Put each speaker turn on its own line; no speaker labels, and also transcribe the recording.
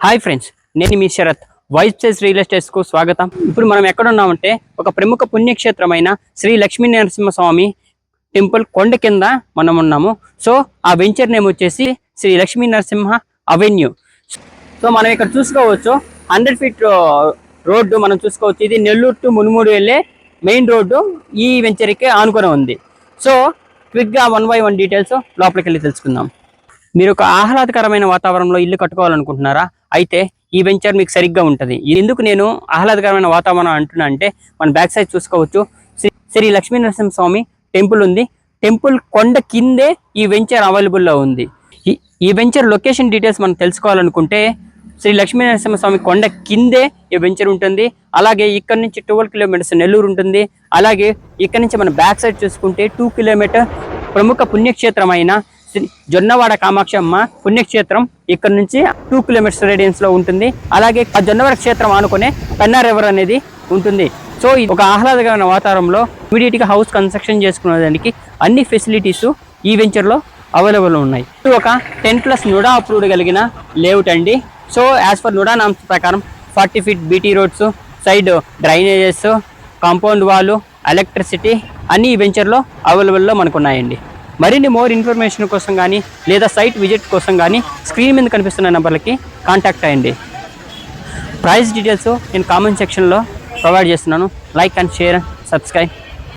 Hi friends, నేను మీ Sarath. Vibe size real ఎస్టేట్స్కు స్వాగతం. ఇప్పుడు మనం ఎక్కడ ఉన్నామంటే ఒక ప్రముఖ పుణ్యక్షేత్రమైన శ్రీ లక్ష్మీ నరసింహస్వామి టెంపుల్ కొండ కింద మనం ఉన్నాము. సో ఆ వెంచర్ నేమ్ వచ్చేసి శ్రీ లక్ష్మీ నరసింహ అవెన్యూ. సో మనం ఇక్కడ చూసుకోవచ్చు 100 ఫీట్ రోడ్డు మనం చూసుకోవచ్చు. ఇది నెల్లూరు టు మునుమూడు వెళ్ళే మెయిన్ రోడ్డు ఈ వెంచర్కి ఆనుకొని ఉంది. సో క్విక్గా 1 by 1 డీటెయిల్స్ లోపలికి వెళ్ళి తెలుసుకుందాం. మీరు ఒక ఆహ్లాదకరమైన వాతావరణంలో ఇల్లు కట్టుకోవాలనుకుంటున్నారా? అయితే ఈ వెంచర్ మీకు సరిగ్గా ఉంటుంది. ఎందుకు నేను ఆహ్లాదకరమైన వాతావరణం అంటున్నా అంటే మన బ్యాక్ సైడ్ చూసుకోవచ్చు. శ్రీ లక్ష్మీ నరసింహస్వామి టెంపుల్ ఉంది. టెంపుల్ కొండ కిందే ఈ వెంచర్ అవైలబుల్లో ఉంది. ఈ వెంచర్ లొకేషన్ డీటెయిల్స్ మనం తెలుసుకోవాలనుకుంటే శ్రీ లక్ష్మీ నరసింహస్వామి కొండ కిందే ఈ వెంచర్ ఉంటుంది. అలాగే ఇక్కడ నుంచి 12 కిలోమీటర్స్ నెల్లూరు ఉంటుంది. అలాగే ఇక్కడ నుంచి మన బ్యాక్ సైడ్ చూసుకుంటే 2 కిలోమీటర్ ప్రముఖ పుణ్యక్షేత్రమైన జొన్నవాడ కామాక్షమ్మ పుణ్యక్షేత్రం ఇక్కడ నుంచి 2 కిలోమీటర్స్ రేడియన్స్ లో ఉంటుంది. అలాగే ఆ జొన్నవాడ క్షేత్రం ఆనుకునే పెన్నా రివర్ అనేది ఉంటుంది. సో ఇది ఒక ఆహ్లాదకరమైన వాతావరణంలో ఇమీడియట్ గా హౌస్ కన్స్ట్రక్షన్ చేసుకునేదానికి అన్ని ఫెసిలిటీస్ ఈ వెంచర్ లో అవైలబుల్ ఉన్నాయి. ఒక 10+ నుడా అప్రూవ్డ్ కలిగిన లేఅవుట్ అండి. So as per NUDA norms ప్రకారం 40 feet BT roads, side drainages, compound wall, electricity అన్ని ఈ వెంచర్లో అవైలబుల్లో మనకు ఉన్నాయండి. మరిన్ని మోర్ ఇన్ఫర్మేషన్ కోసం కానీ లేదా సైట్ విజిట్ కోసం కానీ స్క్రీన్ మీద కనిపిస్తున్న నెంబర్లకి కాంటాక్ట్ అయ్యండి. ప్రైస్ డీటెయిల్స్ నేను కామెంట్ సెక్షన్లో ప్రొవైడ్ చేస్తున్నాను. Like and share, subscribe.